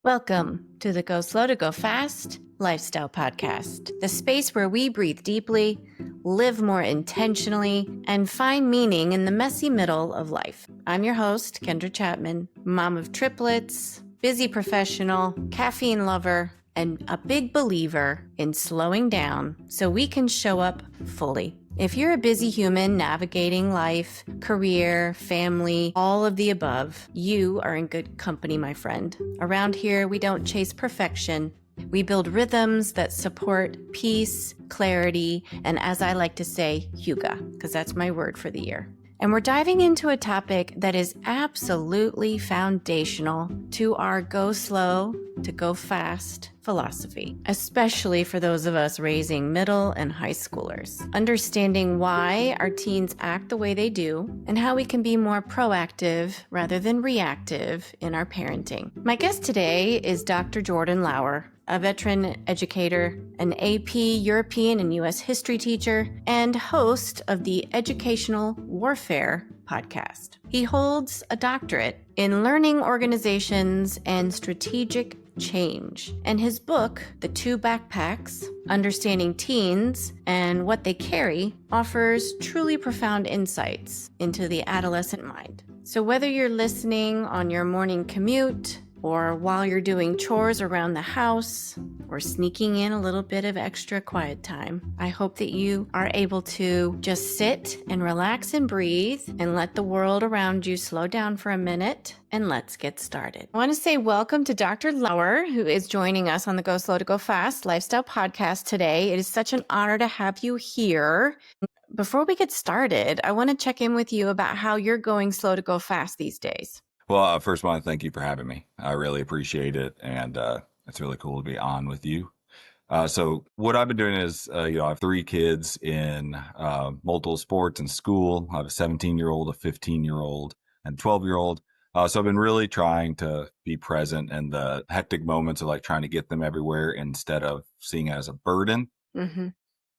Welcome to the Go Slow to Go Fast Lifestyle Podcast, the space where we breathe deeply, live more intentionally, and find meaning in the messy middle of life. I'm your host, Kendra Chapman, mom of triplets, busy professional, caffeine lover, and a big believer in slowing down so we can show up fully. If you're a busy human navigating life, career, family, all of the above, you are in good company, my friend. Around here, we don't chase perfection. We build rhythms that support peace, clarity, and as I like to say, hygge, because that's my word for the year. And we're diving into a topic that is absolutely foundational to our go slow to go fast philosophy, especially for those of us raising middle and high schoolers. Understanding why our teens act the way they do and how we can be more proactive rather than reactive in our parenting. My guest today is Dr. Jordan Lauer, a veteran educator, an AP European and U.S. history teacher, and host of the Educational Warfare podcast. He holds a doctorate in learning organizations and strategic change. And his book, The Two Backpacks, Understanding Teens and What They Carry, offers truly profound insights into the adolescent mind. So whether you're listening on your morning commute, or while you're doing chores around the house, or sneaking in a little bit of extra quiet time, I hope that you are able to just sit and relax and breathe and let the world around you slow down for a minute, and let's get started. I want to say welcome to Dr. Lauer, who is joining us on the Go Slow to Go Fast Lifestyle Podcast today. It is such an honor to have you here. Before we get started, I want to check in with you about how you're going slow to go fast these days. Well, first, I want to thank you for having me. I really appreciate it, and it's really cool to be on with you. So what I've been doing is, I have 3 kids in multiple sports and school. I have a 17-year-old, a 15-year-old, and a 12-year-old. So I've been really trying to be present in the hectic moments of like trying to get them everywhere instead of seeing it as a burden. Mm-hmm.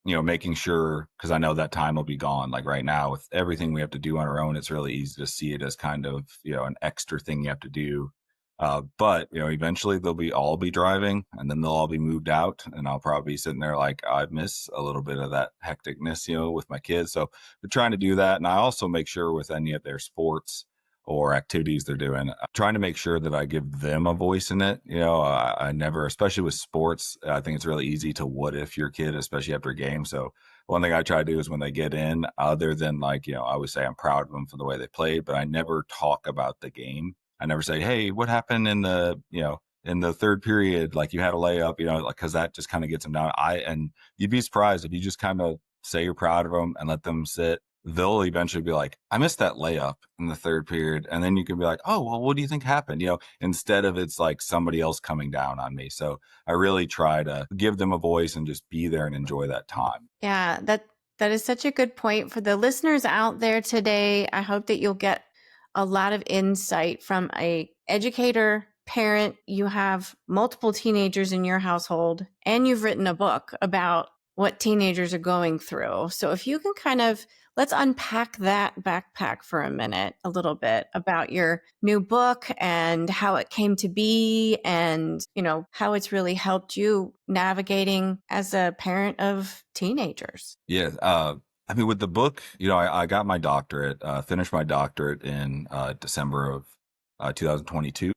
Making sure, because I know that time will be gone. Like right now, with everything we have to do on our own, it's really easy to see it as kind of, an extra thing you have to do. But, eventually they'll all be driving and then they'll all be moved out. And I'll probably be sitting there like, I miss a little bit of that hecticness, with my kids. So we're trying to do that. And I also make sure with any of their sports or activities they're doing, I'm trying to make sure that I give them a voice in it. I never, especially with sports, I think it's really easy to what if your kid, especially after a game. So one thing I try to do is when they get in, other than like, I always say I'm proud of them for the way they played, but I never talk about the game. I never say, hey, what happened in the third period? Like you had a layup, like, cause that just kind of gets them down. And you'd be surprised if you just kind of say you're proud of them and let them sit. They'll eventually be like, I missed that layup in the third period. And then you can be like, oh, well, what do you think happened? Instead of it's like somebody else coming down on me. So I really try to give them a voice and just be there and enjoy that time. Yeah, that is such a good point for the listeners out there today. I hope that you'll get a lot of insight from a educator, parent. You have multiple teenagers in your household, and you've written a book about what teenagers are going through. So if you can let's unpack that backpack for a minute, a little bit about your new book and how it came to be and, how it's really helped you navigating as a parent of teenagers. Yeah. With the book, I got my doctorate, finished my doctorate in December of 2022.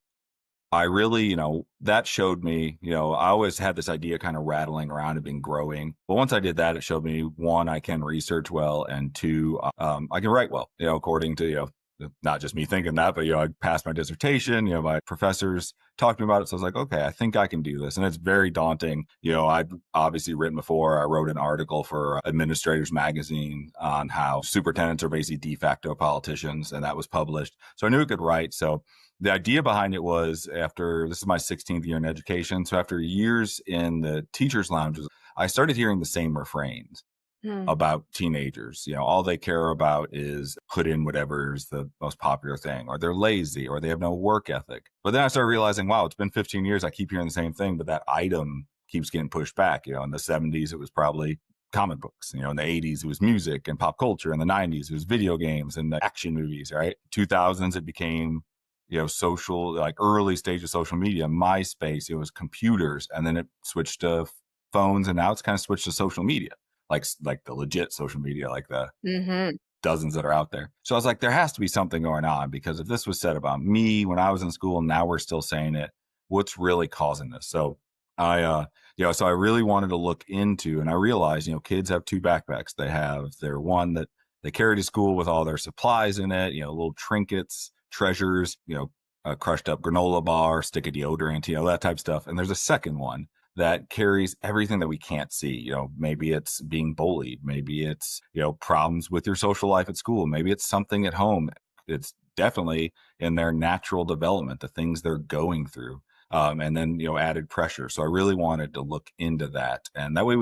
I really, that showed me, I always had this idea kind of rattling around and been growing. But once I did that, it showed me 1, I can research well, and 2, I can write well, according to, not just me thinking that, but, I passed my dissertation, my professors talked to me about it. So I was like, okay, I think I can do this. And it's very daunting. I'd obviously written before. I wrote an article for Administrators Magazine on how superintendents are basically de facto politicians, and that was published. So I knew I could write. So the idea behind it was this is my 16th year in education. So after years in the teachers' lounges, I started hearing the same refrains about teenagers. All they care about is put in whatever's the most popular thing, or they're lazy, or they have no work ethic. But then I started realizing, wow, it's been 15 years. I keep hearing the same thing, but that item keeps getting pushed back. In the 70s, it was probably comic books. In the 80s, it was music and pop culture. In the 90s, it was video games and the action movies, right? 2000s, it became social, like early stage of social media, MySpace, it was computers, and then it switched to phones, and now it's kind of switched to social media, like the legit social media, like the Mm-hmm. dozens that are out there. So I was like, there has to be something going on, because if this was said about me when I was in school, now we're still saying it, what's really causing this? So so I really wanted to look into, and I realized, kids have two backpacks. They have their one that they carry to school with all their supplies in it, little trinkets, treasures, a crushed up granola bar, stick of deodorant, that type of stuff. And there's a second one that carries everything that we can't see. Maybe it's being bullied. Maybe it's, problems with your social life at school. Maybe it's something at home. It's definitely in their natural development, the things they're going through. And then, added pressure. So I really wanted to look into that. And that way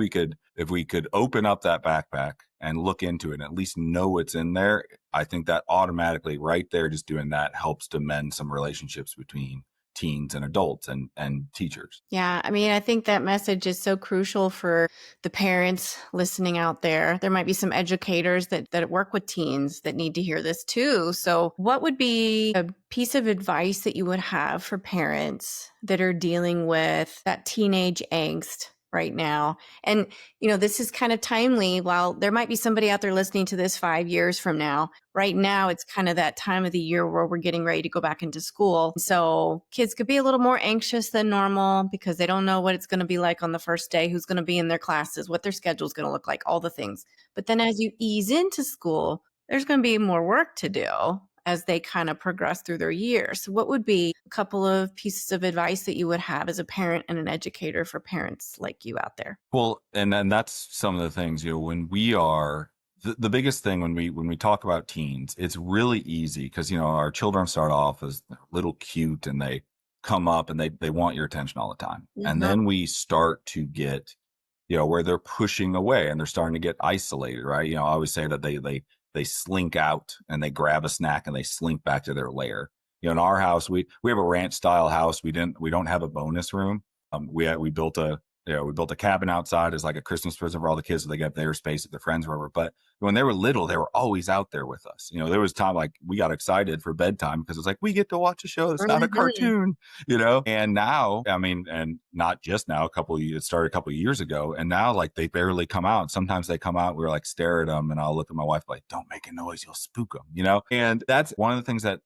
if we could open up that backpack and look into it and at least know what's in there, I think that automatically right there, just doing that helps to mend some relationships between teens and adults and teachers. Yeah, I mean, I think that message is so crucial for the parents listening out there. There might be some educators that work with teens that need to hear this too. So, what would be a piece of advice that you would have for parents that are dealing with that teenage angst right now? And, this is kind of timely. While there might be somebody out there listening to this 5 years from now, right now it's kind of that time of the year where we're getting ready to go back into school. So kids could be a little more anxious than normal because they don't know what it's going to be like on the first day, who's going to be in their classes, what their schedule is going to look like, all the things. But then as you ease into school, there's going to be more work to do as they kind of progress through their years. So what would be a couple of pieces of advice that you would have as a parent and an educator for parents like you out there? Well, and that's some of the things, when we are the biggest thing when we talk about teens, it's really easy because, our children start off as little cute and they come up and they want your attention all the time. And Mhm. then we start to get, where they're pushing away and they're starting to get isolated, right? I always say that they slink out and they grab a snack and they slink back to their lair. In our house, we have a ranch style house. We don't have a bonus room. We built a cabin outside as like a Christmas present for all the kids, so they get their space at their friends, wherever. But when they were little, they were always out there with us. There was time like we got excited for bedtime because it's like we get to watch a show that's not a Mhm. cartoon, And now, I mean, and not just now, it started a couple of years ago, and now like they barely come out. Sometimes they come out, we're like stare at them, and I'll look at my wife like, "Don't make a noise, you'll spook them," And that's one of the things that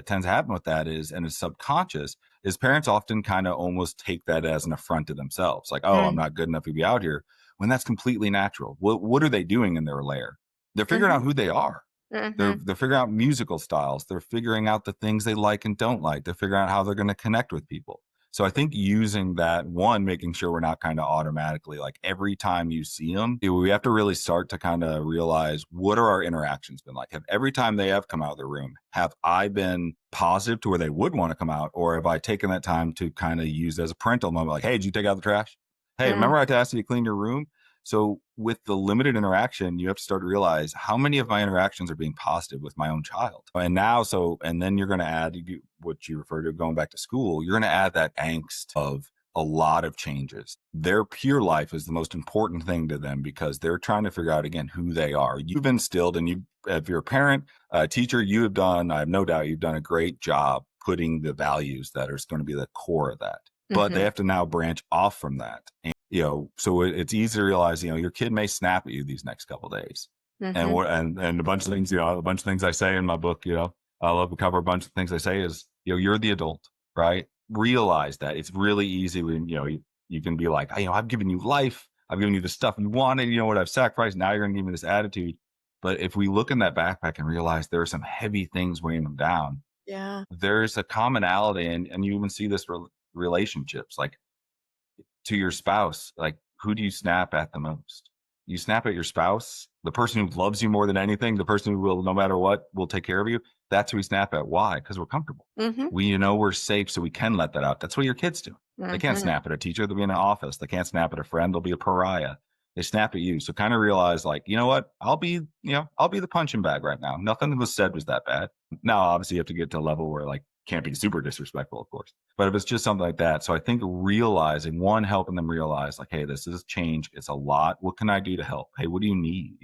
tends to happen with that is, and it's subconscious is parents often kind of almost take that as an affront to themselves. Like, oh, I'm Mm. not good enough to be out here, when that's completely natural. What are they doing in their lair? They're figuring out Mhm. who they are. They're Mhm. they're figuring out musical styles. They're figuring out the things they like and don't like. They're figuring out how they're going to connect with people. So I think using that, one, making sure we're not kind of automatically like every time you see them, we have to really start to kind of realize, what are our interactions been like? Have every time they have come out of the room, have I been positive to where they would want to come out? Or have I taken that time to kind of use as a parental moment? Like, hey, did you take out the trash? Hey, Mm. remember I asked you to clean your room? So with the limited interaction, you have to start to realize how many of my interactions are being positive with my own child. And then you're going to add what you refer to going back to school. You're going to add that angst of a lot of changes. Their pure life is the most important thing to them because they're trying to figure out again who they are. You've instilled, and if you're a parent, a teacher, I have no doubt you've done a great job putting the values that are going to be the core of that. But they Mhm. have to now branch off from that. So it's easy to realize, your kid may snap at you these next couple of days. And Mhm. what and a bunch of things, a bunch of things I say in my book, I love to cover a bunch of things I say is, you're the adult, right? Realize that it's really easy when, you can be like, I've given you life. I've given you the stuff you wanted, what I've sacrificed. Now you're going to give me this attitude. But if we look in that backpack and realize there are some heavy things weighing them down, Yeah. there's a commonality. And you even see this relationships, like to your spouse, like who do you snap at the most? You snap at your spouse, the person who loves you more than anything, the person who will, no matter what, will take care of you. That's who we snap at. Why? Because we're comfortable. Mhm. We're safe, so we can let that out. That's what your kids do. They can't Mhm. snap at a teacher. They'll be in an office. They can't snap at a friend. They'll be a pariah. They snap at you. So kind of realize, like, you know what? I'll be the punching bag right now. Nothing that was said was that bad. Now, obviously, you have to get to a level where like can't be super disrespectful, of course. But if it's just something like that, so I think realizing, one, helping them realize, like, hey, this is change. It's a lot. What can I do to help? Hey, what do you need?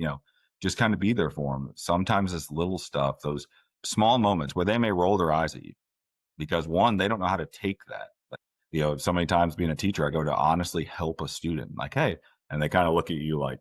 Just kind of be there for them. Sometimes it's little stuff, those small moments where they may roll their eyes at you. because one, they don't know how to take that. Like, you know, so many times being a teacher, I go to honestly help a student, like, hey, and they kind of look at you like,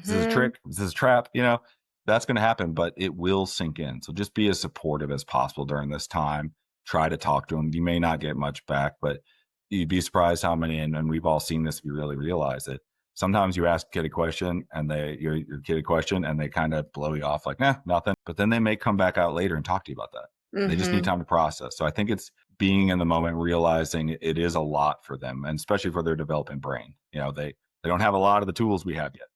is this a Mm-hmm. trick? Is this a trap? You know, that's going to happen, but it will sink in. So just be as supportive as possible during this time. Try to talk to them. You may not get much back, but you'd be surprised how many, and we've all seen this if you really realize it. Sometimes you ask a kid a question and your kid a question and they kind of blow you off like, nah, nothing. But then they may come back out later and talk to you about that. They just need Mm-hmm. time to process. So I think it's being in the moment, realizing it is a lot for them, and especially for their developing brain. You know, they don't have a lot of the tools we have yet.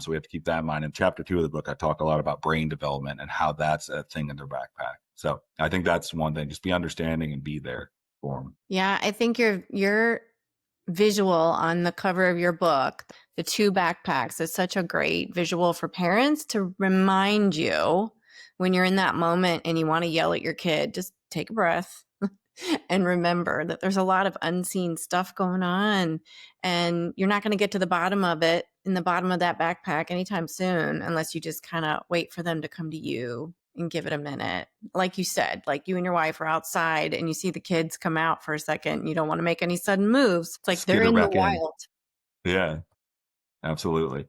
So we have to keep that in mind. In chapter 2 of the book, I talk a lot about brain development and how that's a thing in their backpack. So I think that's one thing. Just be understanding and be there for them. Yeah, I think your visual on the cover of your book, the two backpacks, is such a great visual for parents to remind you when you're in that moment and you want to yell at your kid, just take a breath and remember that there's a lot of unseen stuff going on, and you're not going to get to the bottom of it in the bottom of that backpack anytime soon unless you just kind of wait for them to come to you and give it a minute. Like you said, like you and your wife are outside and you see the kids come out for a second, you don't want to make any sudden moves. It's like they're Skitter in the back in. wild. Yeah, absolutely.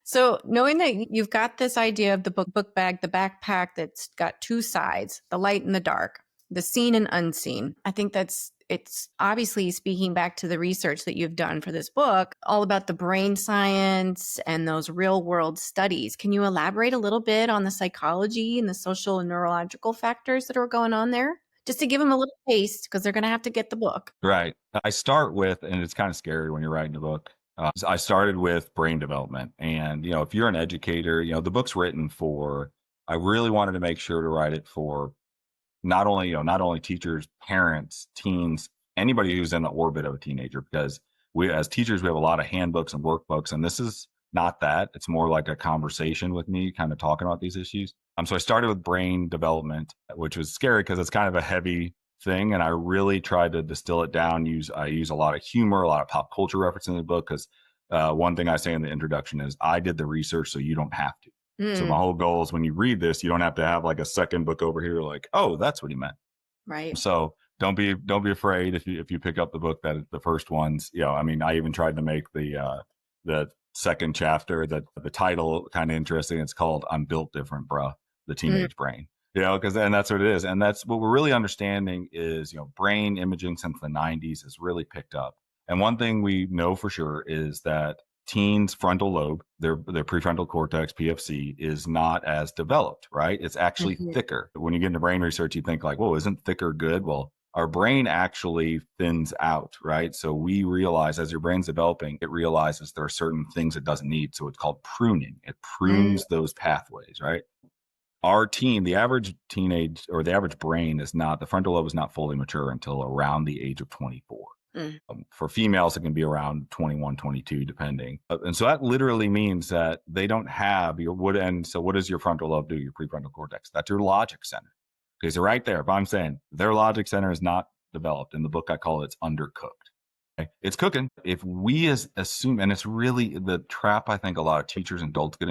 So, knowing that you've got this idea of the book bag, the backpack that's got two sides, the light and the dark, the seen and unseen, I think it's obviously speaking back to the research that you've done for this book, all about the brain science and those real world studies. Can you elaborate a little bit on the psychology and the social and neurological factors that are going on there? Just to give them a little taste, because they're going to have to get the book. Right. I start with, and it's kind of scary when you're writing a book. I started with brain development. And, you know, if you're an educator, you know, the book's written for, I really wanted to make sure to write it for not only, you know, not only teachers, parents, teens, anybody who's in the orbit of a teenager, because we, as teachers, we have a lot of handbooks and workbooks, and this is not that. It's more like a conversation with me, kind of talking about these issues. So I started with brain development, which was scary because it's kind of a heavy thing, and I really tried to distill it down. I use a lot of humor, a lot of pop culture reference in the book, because one thing I say in the introduction is I did the research, so you don't have to. So my Mm, whole goal is when you read this, you don't have to have like a second book over here, like, oh, that's what he meant. right. So don't be afraid if you pick up the book that the first ones, you know, I mean, I even tried to make the second chapter, that the title kind of interesting. It's called "I'm Built Different, Bruh," the Mm, teenage brain. You know, because and that's what it is, and that's what we're really understanding is, you know, brain imaging since the '90s has really picked up. And one thing we know for sure is that teens' frontal lobe, their prefrontal cortex (PFC) is not as developed, right? It's actually mhm, thicker. When you get into brain research, you think like, "Whoa, isn't thicker good?" Well, our brain actually thins out, right? So we realize as your brain's developing, it realizes there are certain things it doesn't need. So it's called pruning. It mm, prunes those pathways, right? Our teen, the average teenage or the average brain is not, the frontal lobe is not fully mature until around the age of 24. mm, For females, it can be around 21, 22, depending. And so that literally means that they don't have your wood. And so what does your frontal lobe do? Your prefrontal cortex. That's your logic center. Okay, so right there, if I'm saying their logic center is not developed, in the book I call it's undercooked. Okay? It's cooking. If we assume, and it's really the trap I think a lot of teachers and adults get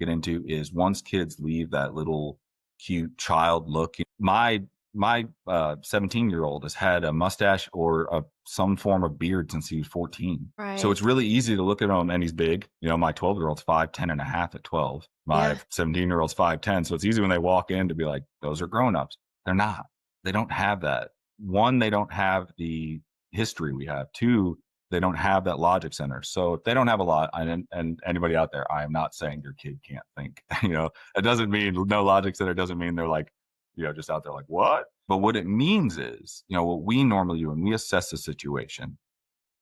into is once kids leave that little cute child look. My 17-year-old has had a mustache or some form of beard since he was 14. So it's right. really easy to look at him, and he's big. You know, my 12-year-old's 5'10" and a half at 12. My Yeah. 17-year-old's 5'10". So it's easy when they walk in to be like, those are grown-ups. They're not. They don't have that. One, they don't have the history we have. Two, they don't have that logic center. So if they don't have a lot, and anybody out there, I am not saying your kid can't think. You know, it doesn't mean no logic center. It doesn't mean they're like, you know, just out there like, what? But what it means is, you know, what we normally do when we assess the situation,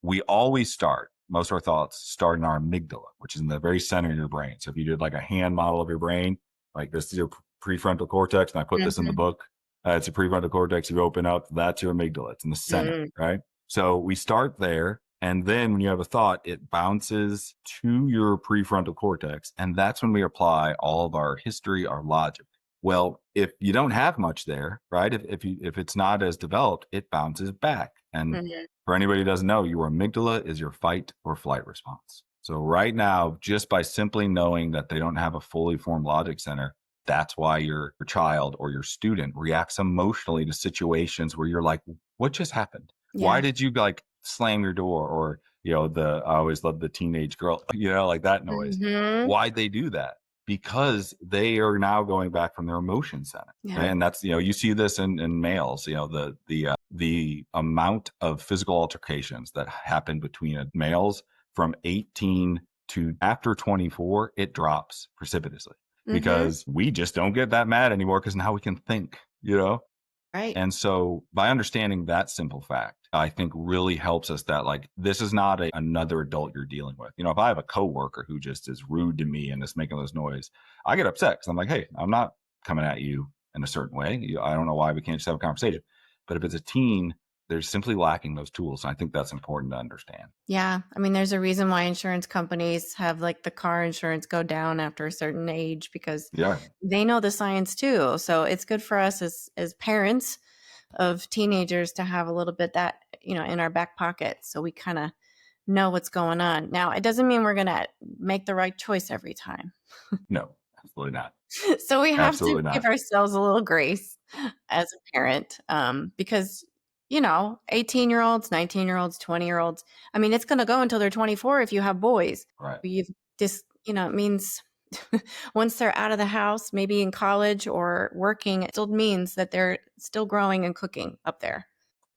we always start, most of our thoughts start in our amygdala, which is in the very center of your brain. So if you did like a hand model of your brain, like this is your prefrontal cortex, and I put this in the Mhm, book, it's your prefrontal cortex. You open up, that's your amygdala. It's in the center, mm, right? So we start there. And then when you have a thought, it bounces to your prefrontal cortex. And that's when we apply all of our history, our logic. Well, if you don't have much there, right? If it's not as developed, it bounces back. And mhm. for anybody who doesn't know, your amygdala is your fight or flight response. So right now, just by simply knowing that they don't have a fully formed logic center, That's why your child or your student reacts emotionally to situations where you're like, what just happened? Why Yeah. did you like slam your door? Or, I always love the teenage girl, like that noise. Hmm. Why'd they do that? Because they are now going back from their emotion center. Yeah. And that's, you see this in males, the amount of physical altercations that happen between males from 18 to after 24, it drops precipitously Hmm. because we just don't get that mad anymore because now we can think. Right. And so by understanding that simple fact, I think really helps us that like, this is not another adult you're dealing with. If I have a coworker who just is rude to me and is making those noise, I get upset because I'm like, hey, I'm not coming at you in a certain way. I don't know why we can't just have a conversation. But if it's a teen, they're simply lacking those tools. And I think that's important to understand. Yeah. I mean, there's a reason why insurance companies have like the car insurance go down after a certain age because Yeah. they know the science too. So it's good for us as parents of teenagers to have a little bit that, in our back pocket. So we kind of know what's going on. Now, it doesn't mean we're going to make the right choice every time. No, absolutely not. So we have to Absolutely give not. ourselves a little grace as a parent because, 18-year-olds, 19-year-olds, 20-year-olds, I mean, it's going to go until they're 24 if you have boys. Right. But you've just, it means once they're out of the house, maybe in college or working, it still means that they're still growing and cooking up there.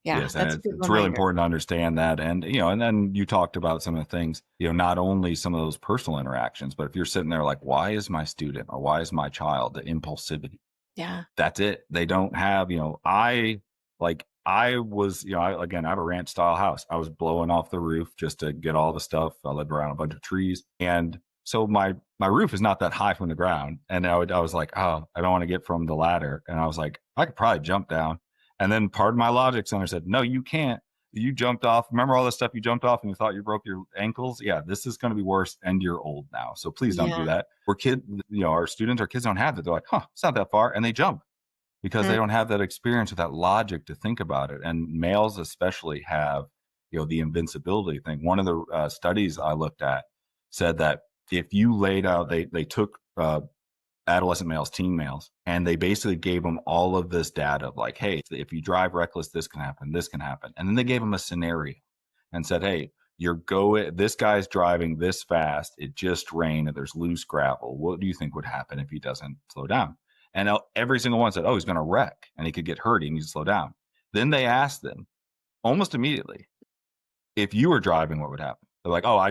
Yeah, Yes, and that's a good it's really reminder. important to understand that. And, and then you talked about some of the things, not only some of those personal interactions, but if you're sitting there like, why is my student or why is my child the impulsivity? Yeah. That's it. They don't have, I was, again, I have a ranch style house. I was blowing off the roof just to get all the stuff. I lived around a bunch of trees. And so my roof is not that high from the ground. And I was like, oh, I don't want to get from the ladder. And I was like, I could probably jump down. And then part of my logic center said, no, you can't. You jumped off. Remember all the stuff you jumped off and you thought you broke your ankles? Yeah, this is going to be worse. And you're old now. So please don't Yeah. do that. We're kids, our students, our kids don't have that. They're like, huh, it's not that far. And they jump because they Mm. don't have that experience with that logic to think about it. And males especially have, the invincibility thing. One of the studies I looked at said that if you laid out, they took adolescent males, teen males, and they basically gave them all of this data of like, hey, if you drive reckless, this can happen, this can happen. And then they gave them a scenario and said, hey, this guy's driving this fast. It just rained and there's loose gravel. What do you think would happen if he doesn't slow down? And every single one said, oh, he's going to wreck and he could get hurt. He needs to slow down. Then they asked them almost immediately, if you were driving, what would happen? They're like, oh, I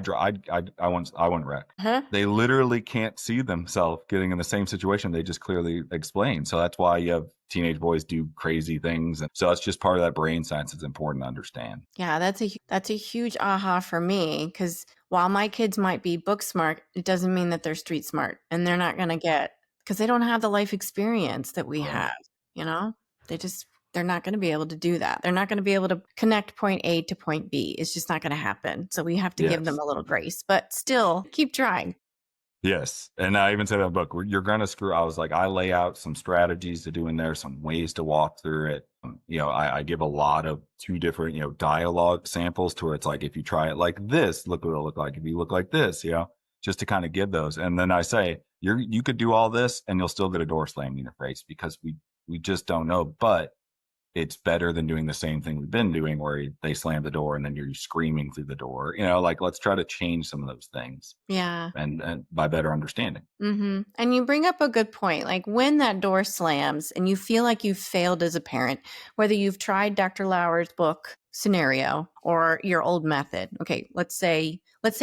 wouldn't wreck. Huh? They literally can't see themselves getting in the same situation they just clearly explained. So that's why you have teenage boys do crazy things. And so that's just part of that brain science that's important to understand. Yeah, that's a huge aha for me because while my kids might be book smart, it doesn't mean that they're street smart, and they're not going to get because they don't have the life experience that we Right. have. You know, they're not going to be able to do that. They're not going to be able to connect point A to point B. It's just not going to happen. So we have to give them Yes. a little grace, but still keep trying. Yes. And I even said in the book, you're going to screw. I was like, I lay out some strategies to do in there, some ways to walk through it. I give a lot of two different, dialogue samples to where it's like, if you try it like this, look what it'll look like. If you look like this, just to kind of give those. And then I say, you could do all this and you'll still get a door slammed in your face because we just don't know. But it's better than doing the same thing we've been doing where they slam the door and then you're screaming through the door. Like let's try to change some of those things Yeah. and by better understanding. And you bring up a good point. Like when that door slams and you feel like you've failed as a parent, whether you've tried Dr. Lauer's book scenario or your old method. Okay, let's say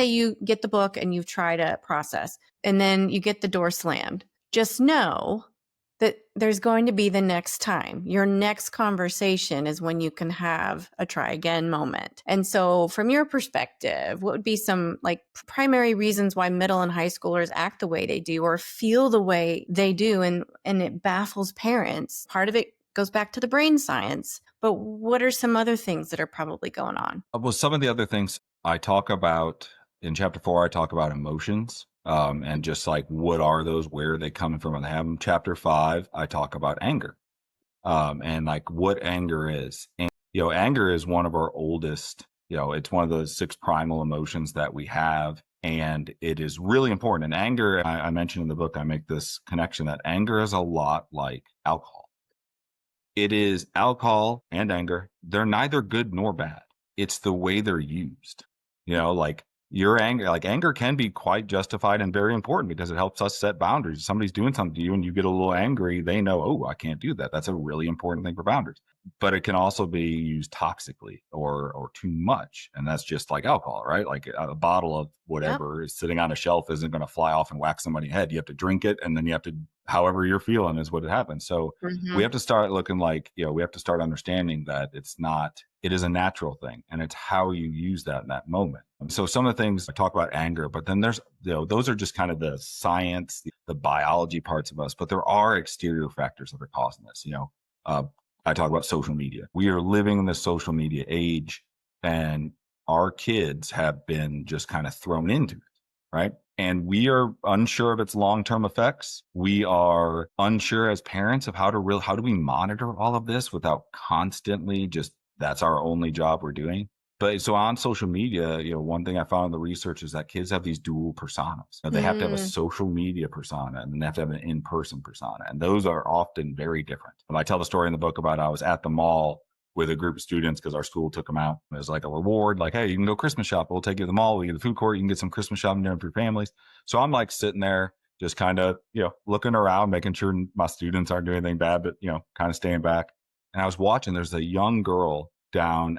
you get the book and you've tried a process and then you get the door slammed. Just know that there's going to be the next time. Your next conversation is when you can have a try again moment. And so, from your perspective, what would be some like primary reasons why middle and high schoolers act the way they do or feel the way they do? And it baffles parents. Part of it goes back to the brain science. But what are some other things that are probably going on? Well, some of the other things I talk about in chapter 4, I talk about emotions and just like what are those, where are they coming from, and they have them. Chapter 5, I talk about anger and like what anger is. And, anger is one of our oldest, it's one of those 6 primal emotions that we have. And it is really important. And anger, I mentioned in the book, I make this connection that anger is a lot like alcohol. It is alcohol and anger. They're neither good nor bad. It's the way they're used. Like your anger, like anger can be quite justified and very important because it helps us set boundaries. If somebody's doing something to you and you get a little angry, they know, oh, I can't do that. That's a really important thing for boundaries. But it can also be used toxically or too much. And that's just like alcohol, right? Like a bottle of Yep. whatever is sitting on a shelf isn't going to fly off and whack somebody's head. You have to drink it, and then you have to, however you're feeling is what it happens. So we Hmm. have to start looking like, we have to start understanding that it is a natural thing, and it's how you use that in that moment. So some of the things I talk about anger, but then there's, those are just kind of the science, the biology parts of us, but there are exterior factors that are causing this. Uh, I talk about social media. We are living in the social media age, and our kids have been just kind of thrown into it, right? And we are unsure of its long-term effects. We are unsure as parents of how do we monitor all of this without constantly just, that's our only job we're doing. But so on social media, one thing I found in the research is that kids have these dual personas. They have to have a Mm. social media persona, and then they have to have an in-person persona. And those are often very different. I tell the story in the book about I was at the mall with a group of students because our school took them out. It was like a reward, like, hey, you can go Christmas shop. We'll take you to the mall. We get the food court. You can get some Christmas shopping done for your families. So I'm like sitting there just kind of, looking around, making sure my students aren't doing anything bad, but, kind of staying back. And I was watching, there's a young girl down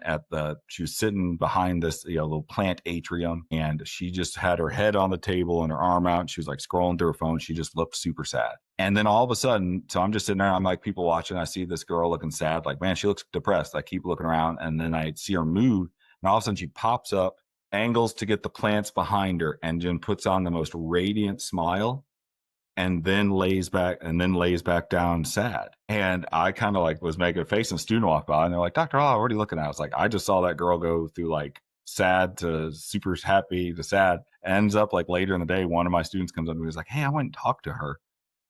she was sitting behind this, little plant atrium, and she just had her head on the table and her arm out. And she was like scrolling through her phone. She just looked super sad. And then all of a sudden, so I'm just sitting there, I'm like, people watching, I see this girl looking sad, like, man, she looks depressed. I keep looking around, and then I see her move, and all of a sudden she pops up, angles to get the plants behind her, and then puts on the most radiant smile, and then lays back down sad. And I kind of like was making a face, and a student walked by, and they're like, Dr. Hall, what are you looking at? I was like, I just saw that girl go through like sad to super happy to sad. Ends up like later in the day, one of my students comes up to me and was like, hey, I went and talked to her.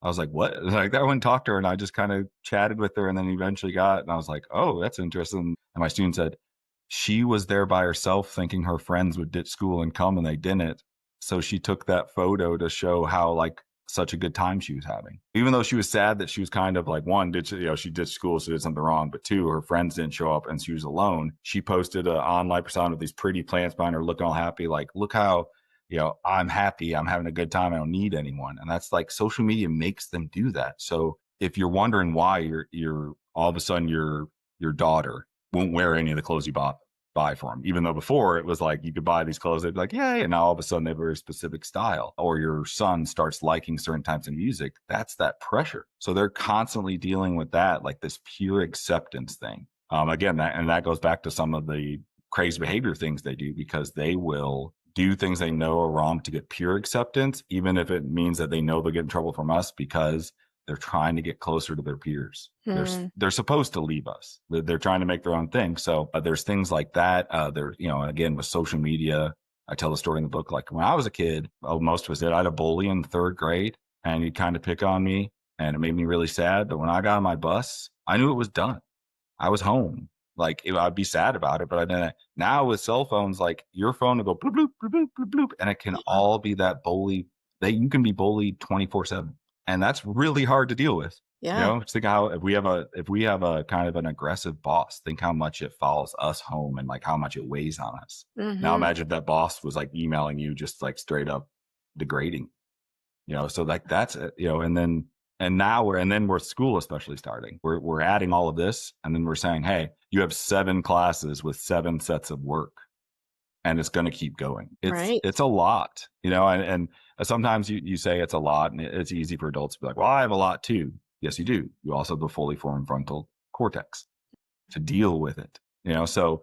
I was like, what? Like, I went and talked to her, and I just kind of chatted with her, and then eventually and I was like, oh, that's interesting. And my student said, she was there by herself thinking her friends would ditch school and come, and they didn't. So she took that photo to show how like such a good time she was having. Even though she was sad that she was kind of like, one, she ditched school, so did something wrong. But two, her friends didn't show up and she was alone. She posted an online persona of these pretty plants behind her looking all happy. Like, look how, I'm happy. I'm having a good time. I don't need anyone. And that's like social media makes them do that. So if you're wondering why you're all of a sudden your daughter won't wear any of the clothes you buy for them, even though before it was like you could buy these clothes, they'd be like, yay, and now all of a sudden they have a very specific style, or your son starts liking certain types of music. That's that pressure. So they're constantly dealing with that, like this pure acceptance thing. Again, that goes back to some of the crazy behavior things they do, because they will do things they know are wrong to get pure acceptance, even if it means that they know they'll get in trouble from us, because they're trying to get closer to their peers. Mm. They're supposed to leave us. They're trying to make their own thing. So there's things like that. There, again, with social media, I tell the story in the book. Like when I was a kid, most of us did. I had a bully in third grade, and he'd kind of pick on me, and it made me really sad. But when I got on my bus, I knew it was done. I was home. Like I'd be sad about it, but I didn't. Now with cell phones, like your phone will go bloop bloop bloop bloop bloop bloop, and it can all be that bully. That you can be bullied 24/7, and that's really hard to deal with. Yeah. Just think how if we have a kind of an aggressive boss, think how much it follows us home and like how much it weighs on us. Now Hmm. imagine if that boss was like emailing you just like straight up degrading. So like that's it, and then we're school especially starting. We're adding all of this, and then we're saying, hey, you have 7 classes with 7 sets of work, and it's going to keep going. Right. It's a lot, and sometimes you say it's a lot, and it's easy for adults to be like, well, I have a lot too. Yes, you do. You also have the fully formed frontal cortex to deal with it. So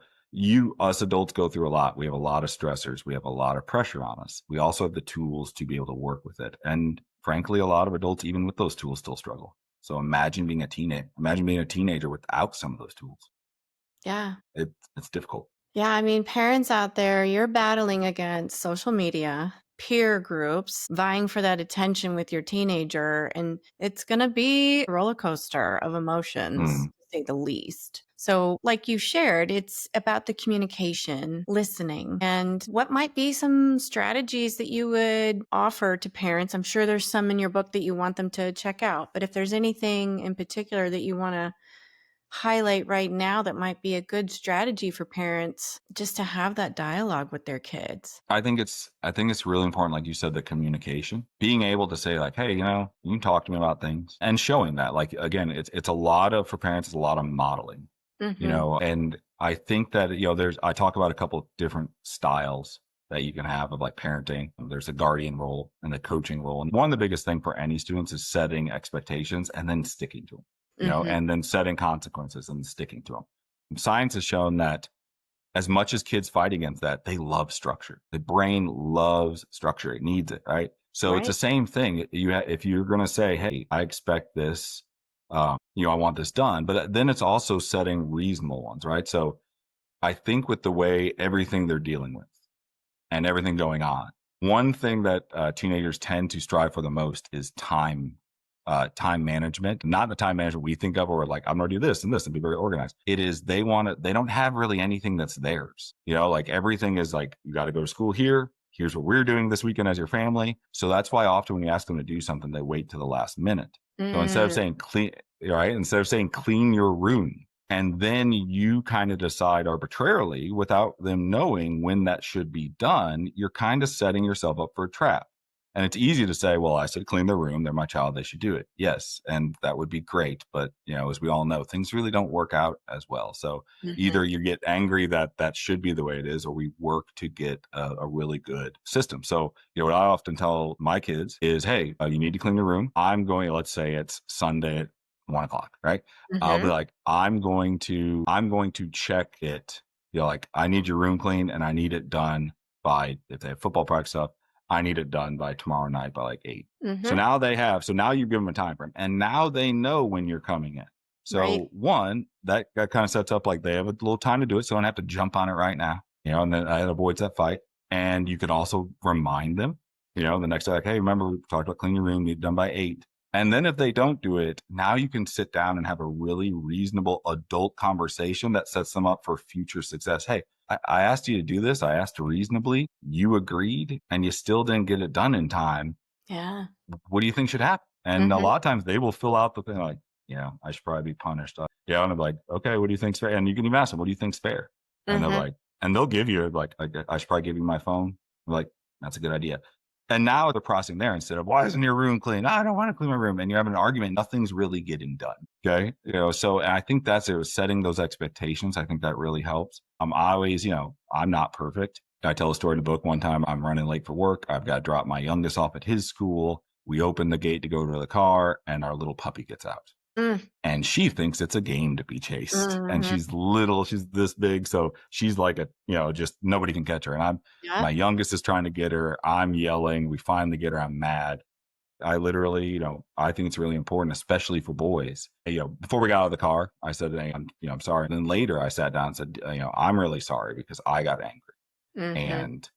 us adults go through a lot. We have a lot of stressors. We have a lot of pressure on us. We also have the tools to be able to work with it. And frankly, a lot of adults, even with those tools, still struggle. So imagine being a teenager without some of those tools. Yeah. It's difficult. Yeah. I mean, parents out there, you're battling against social media, peer groups, vying for that attention with your teenager. And it's going to be a roller coaster of emotions, Mm, to say the least. So, like you shared, it's about the communication, listening, and what might be some strategies that you would offer to parents. I'm sure there's some in your book that you want them to check out, but if there's anything in particular that you want to highlight right now that might be a good strategy for parents just to have that dialogue with their kids. I think it's really important, like you said, the communication, being able to say like, hey, you can talk to me about things, and showing that, like, again, it's a lot of, for parents, it's a lot of modeling, Mm-hmm. and I think that, I talk about a couple of different styles that you can have of like parenting. There's a guardian role and the coaching role. And one of the biggest thing for any students is setting expectations and then sticking to them, Mm-hmm. and then setting consequences and sticking to them. Science has shown that as much as kids fight against that, they love structure. The brain loves structure. It needs it, right? So it's the Right. same thing. If you're going to say, hey, I expect this, I want this done, but then it's also setting reasonable ones, right? So I think with the way everything they're dealing with and everything going on, one thing that teenagers tend to strive for the most is time management. Not the time management we think of, or like, I'm going to do this and be very organized. It is, they don't have really anything that's theirs. Like everything is like, you got to go to school here. Here's what we're doing this weekend as your family. So that's why often when you ask them to do something, they wait to the last minute. So instead of saying clean, right? Instead of saying clean your room, and then you kind of decide arbitrarily without them knowing when that should be done, you're kind of setting yourself up for a trap. And it's easy to say, well, I said clean their room. They're my child. They should do it. Yes. And that would be great. But, as we all know, things really don't work out as well. So Mm-hmm. either you get angry that that should be the way it is, or we work to get a really good system. So, what I often tell my kids is, hey, you need to clean your room. I'm going, let's say it's Sunday at 1 o'clock, right? I'll be Mm-hmm. like, I'm going to check it. Like, I need your room clean and I need it done by, if they have football practice stuff, I need it done by tomorrow night by like 8. So Mm-hmm. now you've given them a time frame, and now they know when you're coming in. Right. So one, that kind of sets up like they have a little time to do it. So I don't have to jump on it right now, and then it avoids that fight. And you could also remind them, the next day, like, hey, remember we talked about cleaning your room, need it done by 8. And then if they don't do it, now you can sit down and have a really reasonable adult conversation that sets them up for future success. Hey, I asked you to do this. I asked reasonably. You agreed, and you still didn't get it done in time. Yeah. What do you think should happen? And a Mm-hmm. lot of times they will fill out the thing like, I should probably be punished. And I'm like, okay, what do you think's fair? And you can even ask them, what do you think's fair? And they're Mm-hmm. like, and they'll give you like, I should probably give you my phone. I'm like, that's a good idea. And now they're processing there instead of, why isn't your room clean? I don't want to clean my room. And you're having an argument. Nothing's really getting done. Okay. So and I think that's it, setting those expectations. I think that really helps. I'm always, I'm not perfect. I tell a story in the book. One time I'm running late for work. I've got to drop my youngest off at his school. We open the gate to go to the car, and our little puppy gets out. And she thinks it's a game to be chased. And Mm-hmm. she's little, she's this big. So she's like just nobody can catch her. And Yeah. my youngest is trying to get her. I'm yelling. We finally get her. I'm mad. I literally, I think it's really important, especially for boys. Before we got out of the car, I said, hey, I'm sorry. And then later I sat down and said, I'm really sorry because I got angry. Mm-hmm. And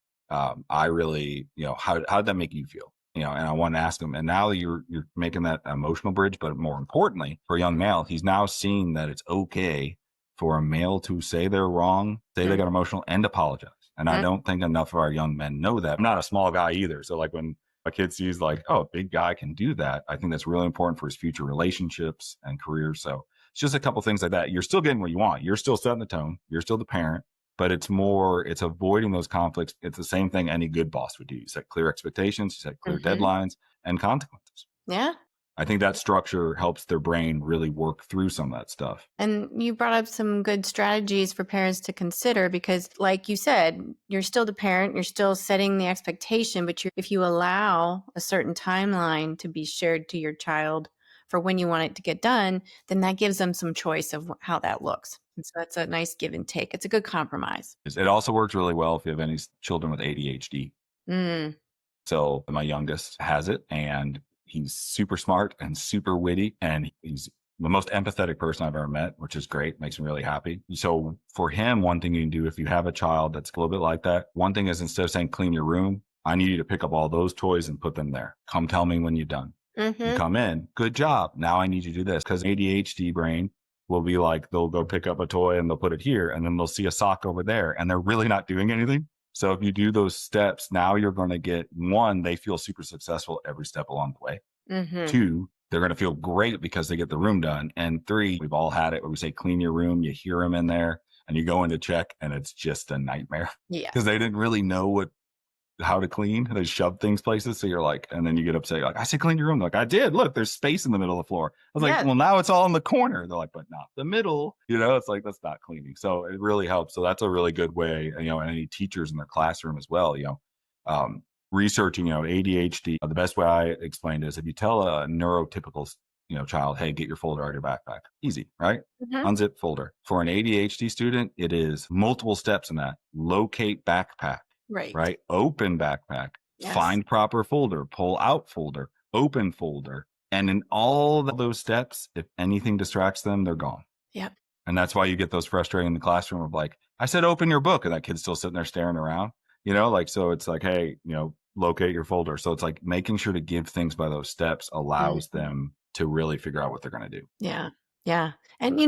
I really, how did that make you feel? And I want to ask him. And now you're making that emotional bridge, but more importantly, for a young male, he's now seeing that it's okay for a male to say they're wrong, say they got emotional, and apologize. And I don't think enough of our young men know that. I'm not a small guy either. So like when a kid sees like, oh, a big guy can do that, I think that's really important for his future relationships and careers. So it's just a couple things like that. You're still getting what you want. You're still setting the tone. You're still the parent, but it's avoiding those conflicts. It's the same thing any good boss would do. You set clear expectations, you set clear Mm-hmm. deadlines and consequences. Yeah. I think that structure helps their brain really work through some of that stuff. And you brought up some good strategies for parents to consider because, like you said, you're still the parent, you're still setting the expectation, but if you allow a certain timeline to be shared to your child for when you want it to get done, then that gives them some choice of how that looks. And so that's a nice give and take. It's a good compromise. It also works really well if you have any children with ADHD. Mm. So my youngest has it, and he's super smart and super witty, and he's the most empathetic person I've ever met, which is great. Makes me really happy. So for him, one thing you can do if you have a child that's a little bit like that, one thing is instead of saying clean your room, I need you to pick up all those toys and put them there. Come tell me when you're done. You Mm-hmm. come in, good job. Now I need you to do this because ADHD brain, will be like, they'll go pick up a toy and they'll put it here, and then they'll see a sock over there, and they're really not doing anything. So if you do those steps, now you're going to get, one, they feel super successful every step along the way. Mm-hmm. Two, they're going to feel great because they get the room done. And three, we've all had it where we say, clean your room, you hear them in there and you go in to check and it's just a nightmare Yeah. because they didn't really know how to clean. They shove things places. So you're like, and then you get upset. You're like, I said, clean your room. They're like, I did. Look, there's space in the middle of the floor. I was like, Yeah. well, now it's all in the corner. They're like, but not the middle. It's like, that's not cleaning. So it really helps. So that's a really good way, and any teachers in their classroom as well, researching, ADHD. The best way I explained is if you tell a neurotypical, child, hey, get your folder out of your backpack. Easy, right? Mm-hmm. Unzip folder. For an ADHD student, it is multiple steps in that. Locate backpack. Right? Open backpack, Yes. Find proper folder, pull out folder, open folder. And in all those steps, if anything distracts them, they're gone. Yep. And that's why you get those frustrating in the classroom of like, I said, open your book. And that kid's still sitting there staring around, so it's like, hey, locate your folder. So it's like making sure to give things by those steps allows them to really figure out what they're going to do. Yeah. Yeah. And,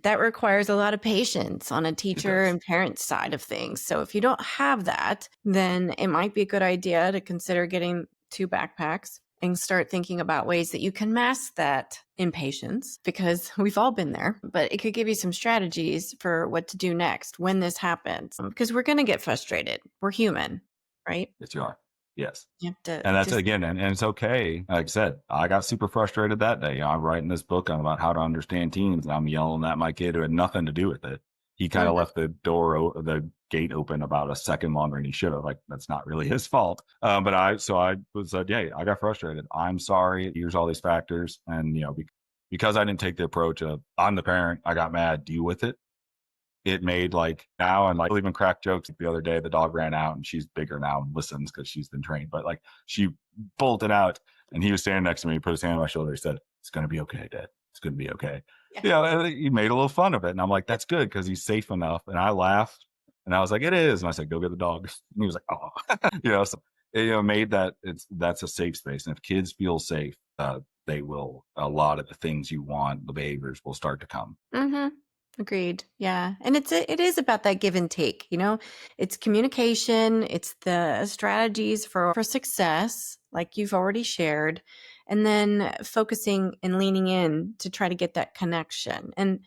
that requires a lot of patience on a teacher and parent side of things. So if you don't have that, then it might be a good idea to consider getting 2 backpacks and start thinking about ways that you can mask that impatience, because we've all been there, but it could give you some strategies for what to do next when this happens, because we're going to get frustrated. We're human, right? Yes, you are. Yes. You have to, and that's again, and it's okay. Like I said, I got super frustrated that day. I'm writing this book about how to understand teens, and I'm yelling at my kid who had nothing to do with it. He kind of left the gate open about a second longer than he should have. Like, that's not really his fault. But I was like, yeah, I got frustrated. I'm sorry. Here's all these factors. And, because I didn't take the approach of, I'm the parent, I got mad, deal with it. It made like now, and like, I'll even crack jokes. The other day, the dog ran out, and she's bigger now and listens because she's been trained. But like, she bolted out, and he was standing next to me. He put his hand on my shoulder. He said, "It's going to be okay, Dad. It's going to be okay." Yeah. He made a little fun of it, and I'm like, "That's good because he's safe enough." And I laughed, and I was like, "It is." And I said, "Go get the dog." And he was like, "Oh," So it made that's a safe space, and if kids feel safe, they will. A lot of the things you want, the behaviors will start to come. Mm-hmm. Agreed. Yeah. And it is about that give and take, it's communication, it's the strategies for success, like you've already shared, and then focusing and leaning in to try to get that connection. And,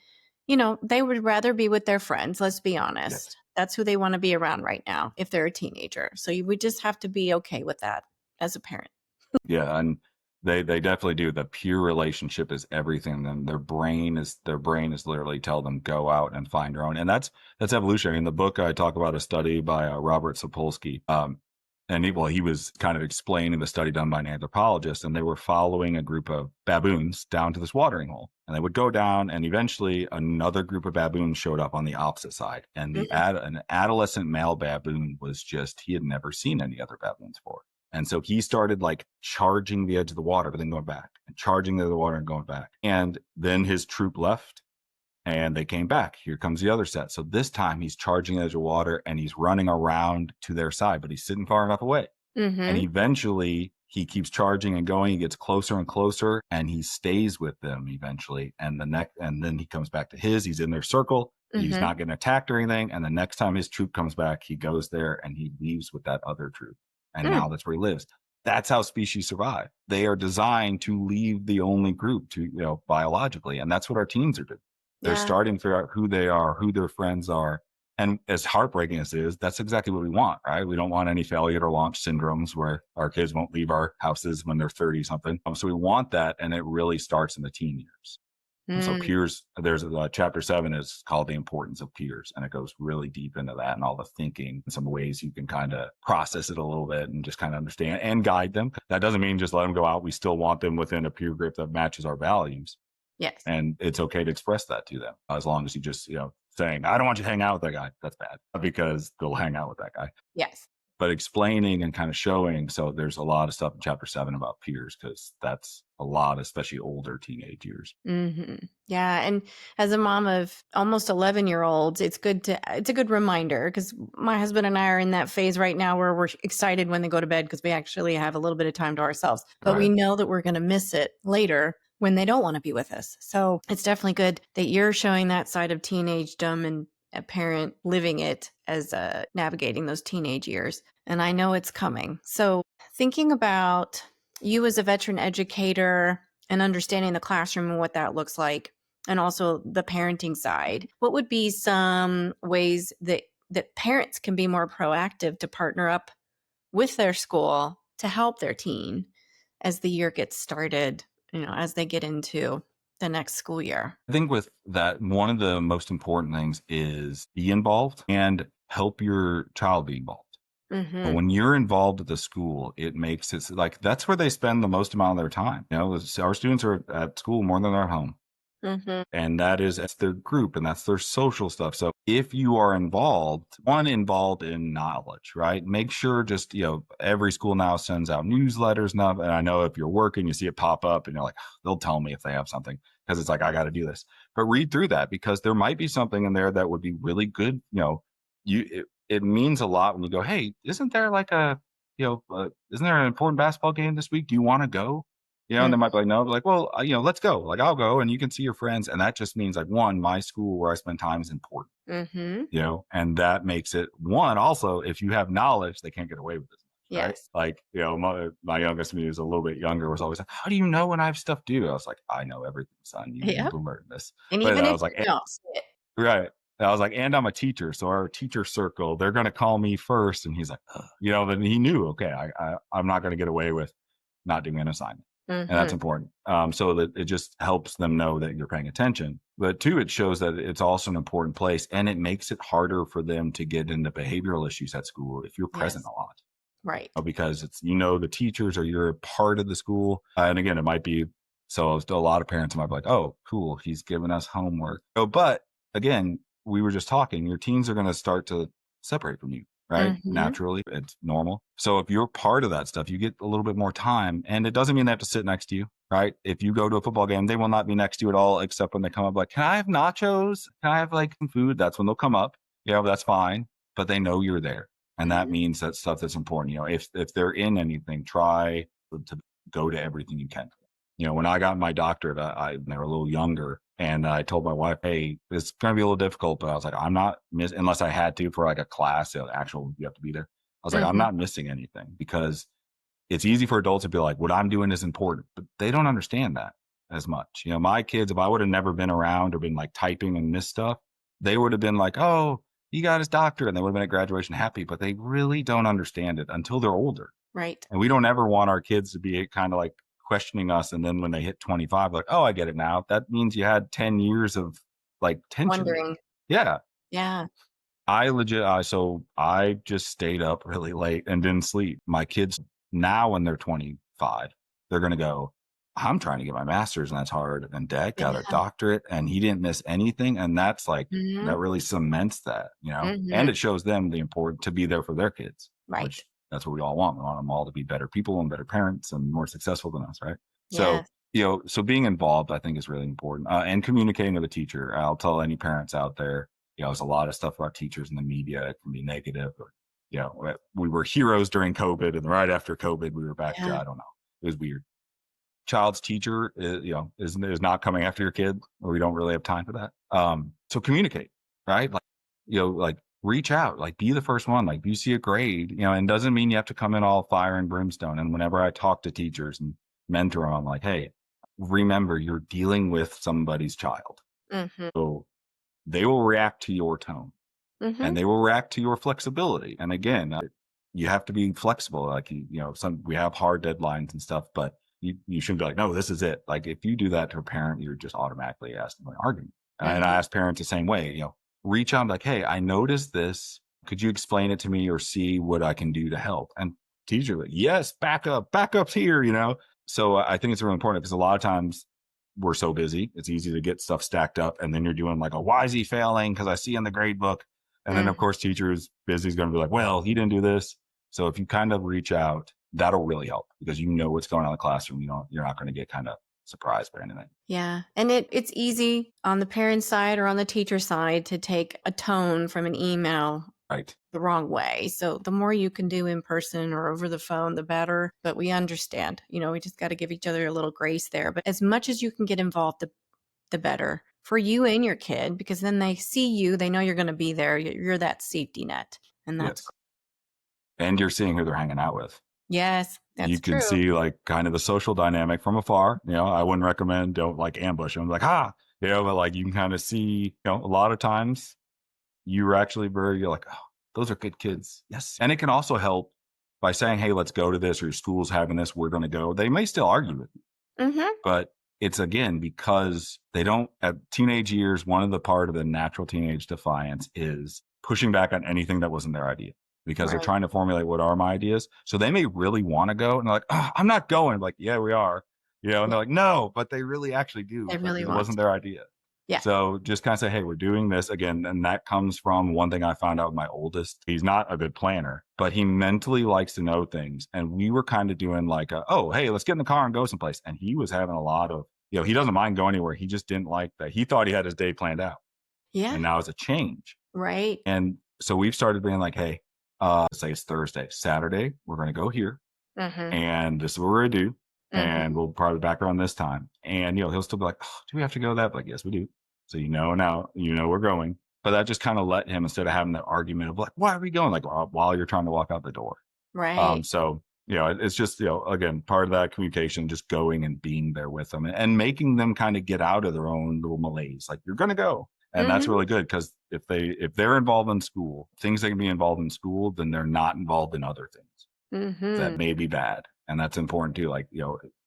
they would rather be with their friends. Let's be honest. Yes. That's who they want to be around right now if they're a teenager. So you would just have to be okay with that as a parent. Yeah. And they definitely do. The peer relationship is everything. And their brain is literally tell them go out and find your own. And that's evolutionary. In the book, I talk about a study by Robert Sapolsky. And he was kind of explaining the study done by an anthropologist, and they were following a group of baboons down to this watering hole. And they would go down, and eventually another group of baboons showed up on the opposite side. And an adolescent male baboon he had never seen any other baboons before. And so he started like charging the edge of the water, but then going back and charging the edge of the water and going back. And then his troop left and they came back. Here comes the other set. So this time he's charging the edge of water and he's running around to their side, but he's sitting far enough away. And eventually he keeps charging and going. He gets closer and closer and he stays with them eventually. And then he comes back to he's in their circle. He's not getting attacked or anything. And the next time his troop comes back, he goes there and he leaves with that other troop. And now that's where he lives. That's how species survive. They are designed to leave the only group biologically. And that's what our teens are doing. They're starting to figure out who they are, who their friends are. And as heartbreaking as it is, that's exactly what we want, right? We don't want any failure to launch syndromes where our kids won't leave our houses when they're 30 something. So we want that. And it really starts in the teen years. So peers, there's chapter 7 is called The Importance of Peers. And it goes really deep into that and all the thinking and some ways you can kind of process it a little bit and just kind of understand and guide them. That doesn't mean just let them go out. We still want them within a peer group that matches our values. Yes. And it's okay to express that to them as long as you just, saying, I don't want you to hang out with that guy. That's bad because they'll hang out with that guy. Yes. But explaining and kind of showing. So there's a lot of stuff in chapter 7 about peers because that's a lot, especially older teenage years. Yeah. And as a mom of almost 11-year-olds, it's a good reminder because my husband and I are in that phase right now where we're excited when they go to bed because we actually have a little bit of time to ourselves, but we know that we're going to miss it later when they don't want to be with us. So it's definitely good that you're showing that side of teenagedom and a parent living it as navigating those teenage years. And I know it's coming. So thinking about you as a veteran educator and understanding the classroom and what that looks like, and also the parenting side, what would be some ways that parents can be more proactive to partner up with their school to help their teen as the year gets started, as they get into the next school year? I think with that, one of the most important things is be involved and help your child be involved. But Mm-hmm. when you're involved at the school, it makes it like that's where they spend the most amount of their time. Our students are at school more than they're at home. Mm-hmm. And that's their group and that's their social stuff. So if you are involved in knowledge, right? Make sure every school now sends out newsletters now. And I know if you're working, you see it pop up and you're like, they'll tell me if they have something because it's like, I got to do this. But read through that because there might be something in there that would be really good. It means a lot when you go, hey, isn't there isn't there an important basketball game this week? Do you want to go? And they might be like, no, like, well, let's go. Like, I'll go and you can see your friends. And that just means like, one, my school where I spend time is important, Mm-hmm. and that makes it one. Also, if you have knowledge, they can't get away with it. Right. Yes. Like, my youngest, me who's a little bit younger, was always like, how do you know when I have stuff due? I was like, I know everything, son. Yeah. You've learned this. And But even I if was like, you don't see it. right. And I was like, and I'm a teacher. So our teacher circle, they're going to call me first. And he's like, ugh. Then he knew, okay, I'm not going to get away with not doing an assignment. And that's Mm-hmm. important. So that it just helps them know that you're paying attention. But two, it shows that it's also an important place and it makes it harder for them to get into behavioral issues at school if you're present Yes. a lot. Right. Because it's, the teachers or you're a part of the school. And again, it might be, so still a lot of parents might be like, oh, cool, he's giving us homework. Oh, but again, we were just talking, your teens are going to start to separate from you, right? Mm-hmm. Naturally, it's normal. So if you're part of that stuff, you get a little bit more time. And it doesn't mean they have to sit next to you, right? If you go to a football game, they will not be next to you at all, except when they come up like, can I have nachos? Can I have like some food? That's when they'll come up. That's fine. But they know you're there. And that Mm-hmm. means that stuff that's important. If they're in anything, try to go to everything you can. When I got my doctorate, they were a little younger, and I told my wife, "Hey, it's going to be a little difficult," but I was like, "I'm not unless I had to for like a class, actual you have to be there." I was like, "I'm Mm-hmm. not missing anything," because it's easy for adults to be like, what I'm doing is important, but they don't understand that as much. My kids, if I would have never been around or been like typing and missed stuff, they would have been like, oh, he got his doctorate, and they would have been at graduation happy, but they really don't understand it until they're older. Right. And we don't ever want our kids to be kind of like questioning us. And then when they hit 25, like, oh, I get it now. That means you had 10 years of like tension there. Wondering. Yeah. Yeah. So I just stayed up really late and didn't sleep. My kids now, when they're 25, they're going to go, I'm trying to get my master's and that's hard. And dad got a Yeah. doctorate and he didn't miss anything. And that's like, Mm-hmm. that really cements that, Mm-hmm. and it shows them the importance to be there for their kids, Right. which that's what we all want. We want them all to be better people and better parents and more successful than us. Right. So, Yes. so being involved, I think is really important, and communicating with a teacher. I'll tell any parents out there, there's a lot of stuff about teachers in the media. It can be negative or, we were heroes during COVID and right after COVID, we were back to, Yeah. I don't know. It was weird. Child's teacher is not coming after your kid, or we don't really have time for that. So communicate, right? Like, like reach out, like be the first one, like you see a grade, and doesn't mean you have to come in all fire and brimstone. And whenever I talk to teachers and mentor them, I'm like, hey, remember you're dealing with somebody's child. Mm-hmm. So they will react to your tone Mm-hmm. and they will react to your flexibility. And again, you have to be flexible. Like, we have hard deadlines and stuff, but you shouldn't be like, no, this is it. Like if you do that to a parent, you're just automatically asking an argument. And I Mm-hmm. ask parents the same way, reach out like, hey, I noticed this. Could you explain it to me or see what I can do to help? And teacher, like, yes, backup's here. So I think it's really important because a lot of times we're so busy. It's easy to get stuff stacked up. And then you're doing like, why is he failing? Because I see in the grade book. And then, Mm-hmm. of course, teachers busy is going to be like, well, he didn't do this. So if you kind of reach out, that'll really help because what's going on in the classroom. You're not going to get kind of surprised by anything. Yeah. And it's easy on the parent side or on the teacher side to take a tone from an email Right. the wrong way. So the more you can do in person or over the phone, the better. But we understand, we just got to give each other a little grace there. But as much as you can get involved, the better for you and your kid, because then they see you, they know you're going to be there. You're that safety net. And that's Yes. And you're seeing who they're hanging out with. Yes, You that's can true. see like kind of the social dynamic from afar. I wouldn't recommend, don't like ambush them like, but like you can kind of see, a lot of times you're like, oh, those are good kids. Yes. And it can also help by saying, hey, let's go to this, or your school's having this, we're going to go. They may still argue with you, Mm-hmm. but it's again, because they don't at teenage years, one of the part of the natural teenage defiance is pushing back on anything that wasn't their idea, because they're Right. trying to formulate what are my ideas. So they may really want to go and they're like, I'm not going. Like, yeah, we are, and Yeah, they're like, no, but they really actually do, they but really it want wasn't to. their idea. Yeah. So just kind of say, hey, we're doing this again. And that comes from one thing I found out with my oldest. He's not a good planner, but he mentally likes to know things. And we were kind of doing like, oh, hey, let's get in the car and go someplace. And he was having a lot of, he doesn't mind going anywhere. He just didn't like that. He thought he had his day planned out. Yeah. And now it's a change. Right. And so we've started being like, hey, say it's Thursday, Saturday, we're going to go here. Mm-hmm. And this is what we're going to do. Mm-hmm. And we'll probably back around this time. And, he'll still be like, oh, do we have to go that? Like, yes, we do. So, now, we're going. But that just kind of let him, instead of having that argument of like, why are we going? Like, while you're trying to walk out the door. Right. So, it's just, again, part of that communication, just going and being there with them and making them kind of get out of their own little malaise. Like, you're going to go. And that's Mm-hmm. really good, because if they're involved in school, things they can be involved in school, then they're not involved in other things that Mm-hmm. may be bad. And that's important too. Like,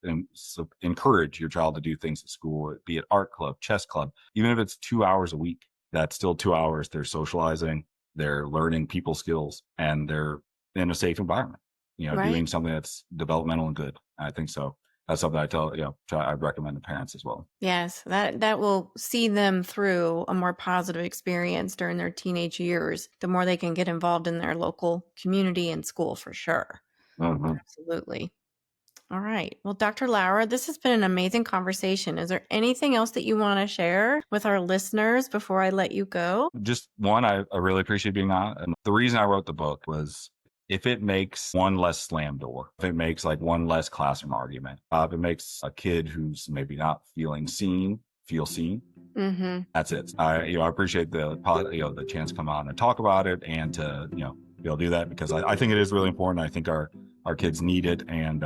and so encourage your child to do things at school, be it art club, chess club, even if it's 2 hours a week, that's still 2 hours. They're socializing, they're learning people skills, and they're in a safe environment, Right. doing something that's developmental and good. I think so. That's something I recommend to parents as well. Yes, that will see them through a more positive experience during their teenage years. The more they can get involved in their local community and school, for sure. Mm-hmm. Absolutely. All right. Well, Dr. Lauer, this has been an amazing conversation. Is there anything else that you want to share with our listeners before I let you go? Just one, I really appreciate being on. And the reason I wrote the book was, if it makes one less slam door, if it makes like one less classroom argument, if it makes a kid who's maybe not feeling seen feel seen, Mm-hmm. that's it. I appreciate the chance to come on and talk about it, and to be able to do that, because I think it is really important. I think our kids need it, and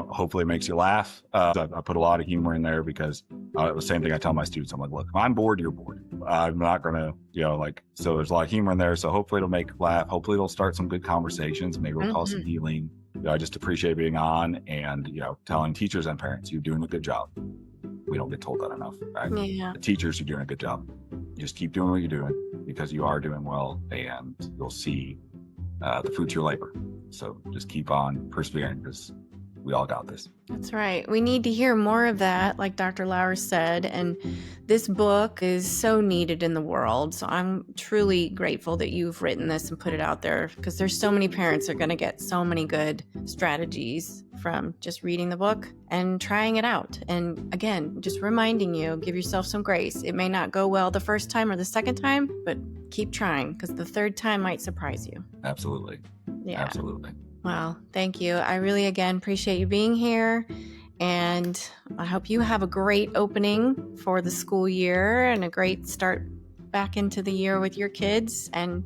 hopefully it makes you laugh. I put a lot of humor in there, because the same thing I tell my students. I'm like, look, if I'm bored, you're bored. I'm not gonna so there's a lot of humor in there. So hopefully it'll make laugh. Hopefully it'll start some good conversations. Maybe it'll cause some healing. I just appreciate being on, and telling teachers and parents, you're doing a good job. We don't get told that enough, right? Yeah. The teachers, you're doing a good job. You just keep doing what you're doing, because you are doing well, and you'll see the fruits of your labor. So just keep on persevering, because we all got this. That's right. We need to hear more of that, like Dr. Lauer said. And this book is so needed in the world. So I'm truly grateful that you've written this and put it out there, because there's so many parents that are going to get so many good strategies from just reading the book and trying it out. And again, just reminding you, give yourself some grace. It may not go well the first time or the second time, but keep trying, because the third time might surprise you. Absolutely. Yeah. Absolutely. Well, thank you. I really, again, appreciate you being here. And I hope you have a great opening for the school year and a great start back into the year with your kids and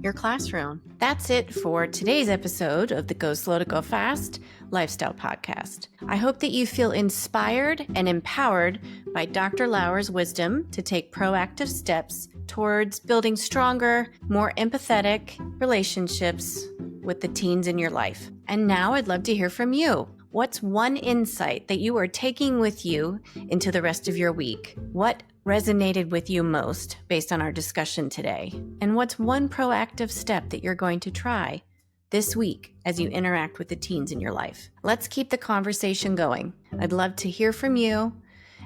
your classroom. That's it for today's episode of the Go Slow to Go Fast Lifestyle Podcast. I hope that you feel inspired and empowered by Dr. Lauer's wisdom to take proactive steps towards building stronger, more empathetic relationships with the teens in your life. And now I'd love to hear from you. What's one insight that you are taking with you into the rest of your week? What resonated with you most based on our discussion today? And what's one proactive step that you're going to try this week as you interact with the teens in your life? Let's keep the conversation going. I'd love to hear from you.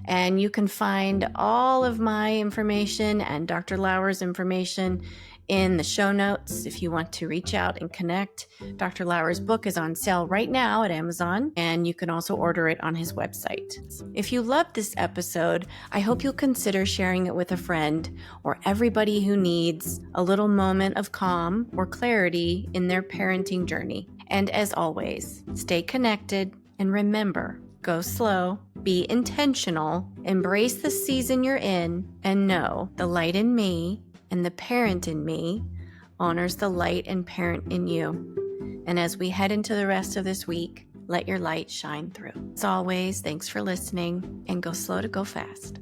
And you can find all of my information and Dr. Lauer's information in the show notes if you want to reach out and connect. Dr. Lauer's book is on sale right now at Amazon, and you can also order it on his website. If you loved this episode, I hope you'll consider sharing it with a friend or everybody who needs a little moment of calm or clarity in their parenting journey. And as always, stay connected and remember, go slow, be intentional, embrace the season you're in, and know the light in me and the parent in me honors the light and parent in you. And as we head into the rest of this week, let your light shine through. As always, thanks for listening, and go slow to go fast.